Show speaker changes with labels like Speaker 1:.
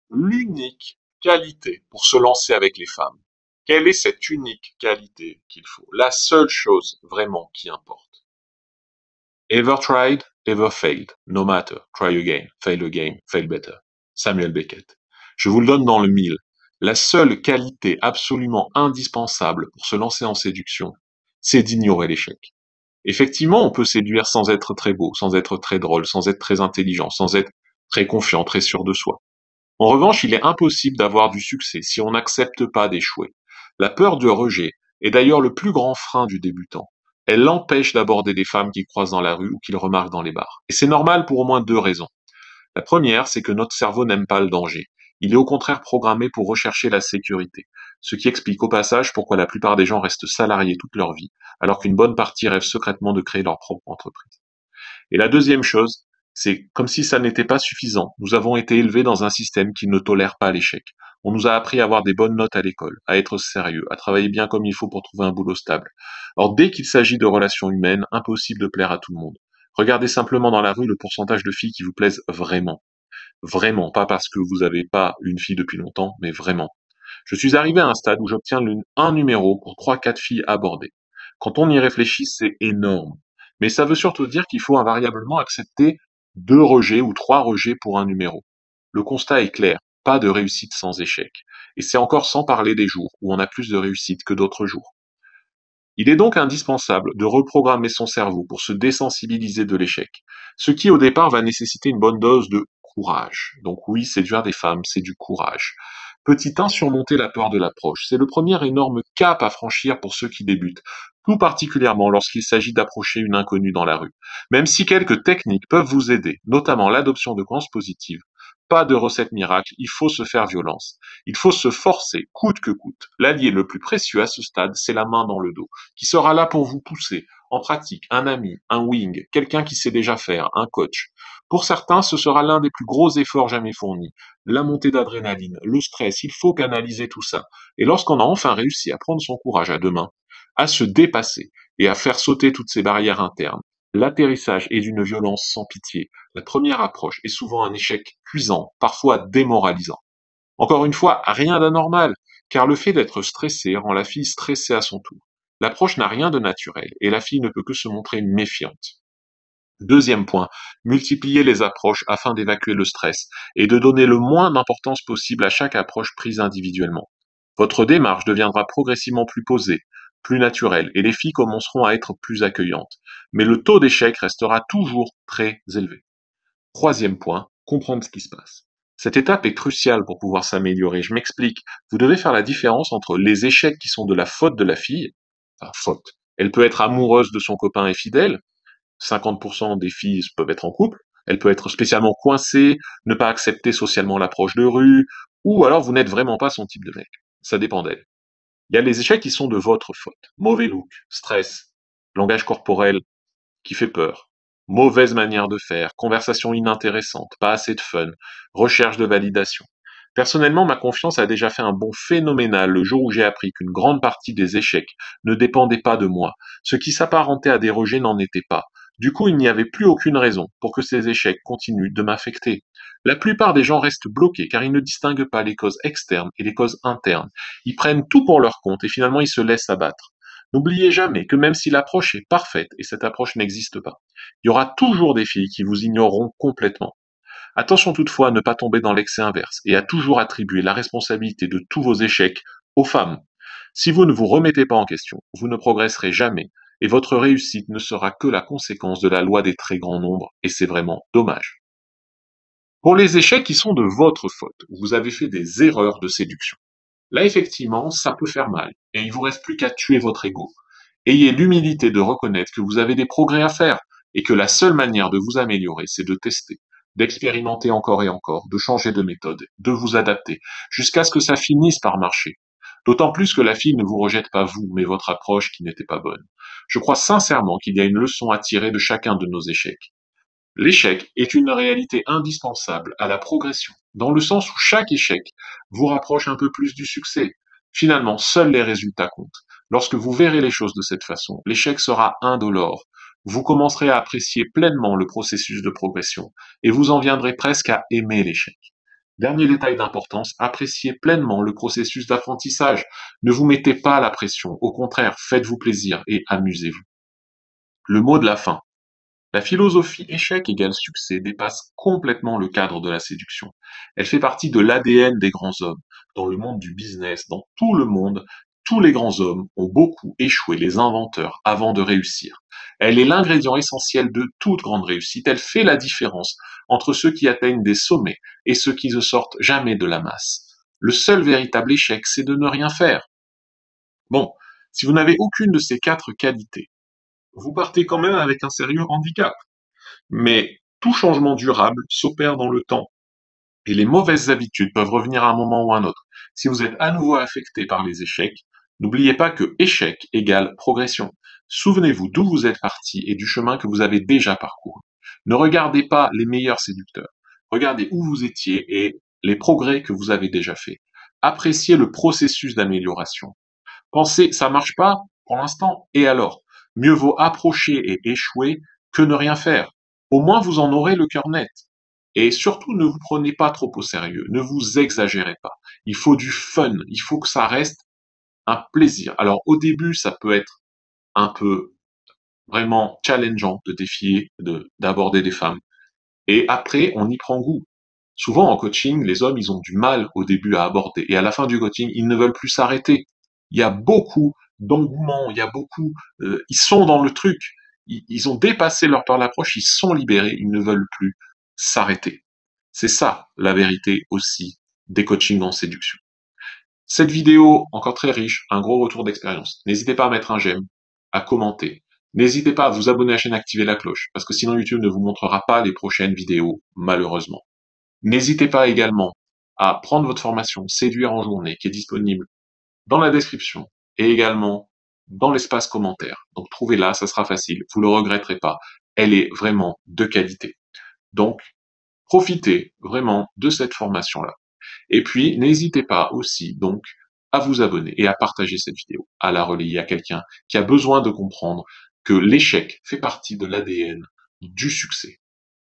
Speaker 1: l'unique qualité pour se lancer avec les femmes. Quelle est cette unique qualité qu'il faut? La seule chose vraiment qui importe. Ever tried, ever failed. No matter. Try again, fail better. Samuel Beckett. Je vous le donne dans le mille. La seule qualité absolument indispensable pour se lancer en séduction, c'est d'ignorer l'échec. Effectivement, on peut séduire sans être très beau, sans être très drôle, sans être très intelligent, sans être très confiant, très sûr de soi. En revanche, il est impossible d'avoir du succès si on n'accepte pas d'échouer. La peur du rejet est d'ailleurs le plus grand frein du débutant. Elle l'empêche d'aborder des femmes qu'il croise dans la rue ou qu'il remarque dans les bars. Et c'est normal pour au moins deux raisons. La première, c'est que notre cerveau n'aime pas le danger. Il est au contraire programmé pour rechercher la sécurité. Ce qui explique au passage pourquoi la plupart des gens restent salariés toute leur vie, alors qu'une bonne partie rêve secrètement de créer leur propre entreprise. Et la deuxième chose, c'est comme si ça n'était pas suffisant. Nous avons été élevés dans un système qui ne tolère pas l'échec. On nous a appris à avoir des bonnes notes à l'école, à être sérieux, à travailler bien comme il faut pour trouver un boulot stable. Or, dès qu'il s'agit de relations humaines, impossible de plaire à tout le monde. Regardez simplement dans la rue le pourcentage de filles qui vous plaisent vraiment. Vraiment, pas parce que vous n'avez pas une fille depuis longtemps, mais vraiment. Je suis arrivé à un stade où j'obtiens un numéro pour trois, quatre filles abordées. Quand on y réfléchit, c'est énorme. Mais ça veut surtout dire qu'il faut invariablement accepter deux rejets ou trois rejets pour un numéro. Le constat est clair, pas de réussite sans échec. Et c'est encore sans parler des jours où on a plus de réussite que d'autres jours. Il est donc indispensable de reprogrammer son cerveau pour se désensibiliser de l'échec, ce qui au départ va nécessiter une bonne dose de courage. Donc oui, séduire des femmes, c'est du courage. Petit 1, surmonter la peur de l'approche. C'est le premier énorme cap à franchir pour ceux qui débutent, tout particulièrement lorsqu'il s'agit d'approcher une inconnue dans la rue. Même si quelques techniques peuvent vous aider, notamment l'adoption de croyances positives, pas de recette miracle, il faut se faire violence. Il faut se forcer, coûte que coûte. L'allié le plus précieux à ce stade, c'est la main dans le dos qui sera là pour vous pousser. En pratique, un ami, un wing, quelqu'un qui sait déjà faire, un coach. Pour certains, ce sera l'un des plus gros efforts jamais fournis. La montée d'adrénaline, le stress, il faut canaliser tout ça. Et lorsqu'on a enfin réussi à prendre son courage à deux mains, à se dépasser et à faire sauter toutes ces barrières internes, l'atterrissage est d'une violence sans pitié. La première approche est souvent un échec cuisant, parfois démoralisant. Encore une fois, rien d'anormal, car le fait d'être stressé rend la fille stressée à son tour. L'approche n'a rien de naturel, et la fille ne peut que se montrer méfiante. Deuxième point, multiplier les approches afin d'évacuer le stress, et de donner le moins d'importance possible à chaque approche prise individuellement. Votre démarche deviendra progressivement plus posée, plus naturelle, et les filles commenceront à être plus accueillantes. Mais le taux d'échec restera toujours très élevé. Troisième point, comprendre ce qui se passe. Cette étape est cruciale pour pouvoir s'améliorer. Je m'explique. Vous devez faire la différence entre les échecs qui sont de la faute de la fille, enfin faute. Elle peut être amoureuse de son copain et fidèle. 50% des filles peuvent être en couple. Elle peut être spécialement coincée, ne pas accepter socialement l'approche de rue, ou alors vous n'êtes vraiment pas son type de mec. Ça dépend d'elle. Il y a les échecs qui sont de votre faute. Mauvais look, stress, langage corporel, qui fait peur. Mauvaise manière de faire, conversation inintéressante, pas assez de fun, recherche de validation. Personnellement, ma confiance a déjà fait un bond phénoménal le jour où j'ai appris qu'une grande partie des échecs ne dépendait pas de moi. Ce qui s'apparentait à des rejets n'en était pas. Du coup, il n'y avait plus aucune raison pour que ces échecs continuent de m'affecter. La plupart des gens restent bloqués car ils ne distinguent pas les causes externes et les causes internes. Ils prennent tout pour leur compte et finalement ils se laissent abattre. N'oubliez jamais que même si l'approche est parfaite, et cette approche n'existe pas, il y aura toujours des filles qui vous ignoreront complètement. Attention toutefois à ne pas tomber dans l'excès inverse, et à toujours attribuer la responsabilité de tous vos échecs aux femmes. Si vous ne vous remettez pas en question, vous ne progresserez jamais, et votre réussite ne sera que la conséquence de la loi des très grands nombres, et c'est vraiment dommage. Pour les échecs qui sont de votre faute, vous avez fait des erreurs de séduction. Là, effectivement, ça peut faire mal, et il vous reste plus qu'à tuer votre ego. Ayez l'humilité de reconnaître que vous avez des progrès à faire, et que la seule manière de vous améliorer, c'est de tester, d'expérimenter encore et encore, de changer de méthode, de vous adapter, jusqu'à ce que ça finisse par marcher. D'autant plus que la fille ne vous rejette pas vous, mais votre approche qui n'était pas bonne. Je crois sincèrement qu'il y a une leçon à tirer de chacun de nos échecs. L'échec est une réalité indispensable à la progression, dans le sens où chaque échec vous rapproche un peu plus du succès. Finalement, seuls les résultats comptent. Lorsque vous verrez les choses de cette façon, l'échec sera indolore. Vous commencerez à apprécier pleinement le processus de progression et vous en viendrez presque à aimer l'échec. Dernier détail d'importance, appréciez pleinement le processus d'apprentissage. Ne vous mettez pas la pression. Au contraire, faites-vous plaisir et amusez-vous. Le mot de la fin. La philosophie échec égale succès dépasse complètement le cadre de la séduction. Elle fait partie de l'ADN des grands hommes. Dans le monde du business, dans tout le monde, tous les grands hommes ont beaucoup échoué, les inventeurs, avant de réussir. Elle est l'ingrédient essentiel de toute grande réussite. Elle fait la différence entre ceux qui atteignent des sommets et ceux qui ne sortent jamais de la masse. Le seul véritable échec, c'est de ne rien faire. Bon, si vous n'avez aucune de ces 4 qualités, vous partez quand même avec un sérieux handicap. Mais tout changement durable s'opère dans le temps, et les mauvaises habitudes peuvent revenir à un moment ou à un autre. Si vous êtes à nouveau affecté par les échecs, n'oubliez pas que échec égale progression. Souvenez-vous d'où vous êtes parti et du chemin que vous avez déjà parcouru. Ne regardez pas les meilleurs séducteurs. Regardez où vous étiez et les progrès que vous avez déjà faits. Appréciez le processus d'amélioration. Pensez, ça marche pas pour l'instant, et alors? Mieux vaut approcher et échouer que ne rien faire. Au moins vous en aurez le cœur net. Et surtout, ne vous prenez pas trop au sérieux, ne vous exagérez pas. Il faut du fun, il faut que ça reste un plaisir. Alors au début, ça peut être un peu vraiment challengeant de défier, d'aborder des femmes. Et après, on y prend goût. Souvent en coaching, les hommes, ils ont du mal au début à aborder. Et à la fin du coaching, ils ne veulent plus s'arrêter. Il y a beaucoup d'engouement, il y a beaucoup, ils sont dans le truc. Ils ont dépassé leur peur d'approche, ils sont libérés, ils ne veulent plus s'arrêter. C'est ça, la vérité aussi des coachings en séduction. Cette vidéo, encore très riche, un gros retour d'expérience. N'hésitez pas à mettre un j'aime, à commenter. N'hésitez pas à vous abonner à la chaîne et activer la cloche, parce que sinon YouTube ne vous montrera pas les prochaines vidéos, malheureusement. N'hésitez pas également à prendre votre formation Séduire en journée, qui est disponible dans la description et également dans l'espace commentaire. Donc trouvez-la, ça sera facile, vous le regretterez pas. Elle est vraiment de qualité. Donc, profitez vraiment de cette formation-là. Et puis, n'hésitez pas aussi, donc, à vous abonner et à partager cette vidéo, à la relayer à quelqu'un qui a besoin de comprendre que l'échec fait partie de l'ADN du succès.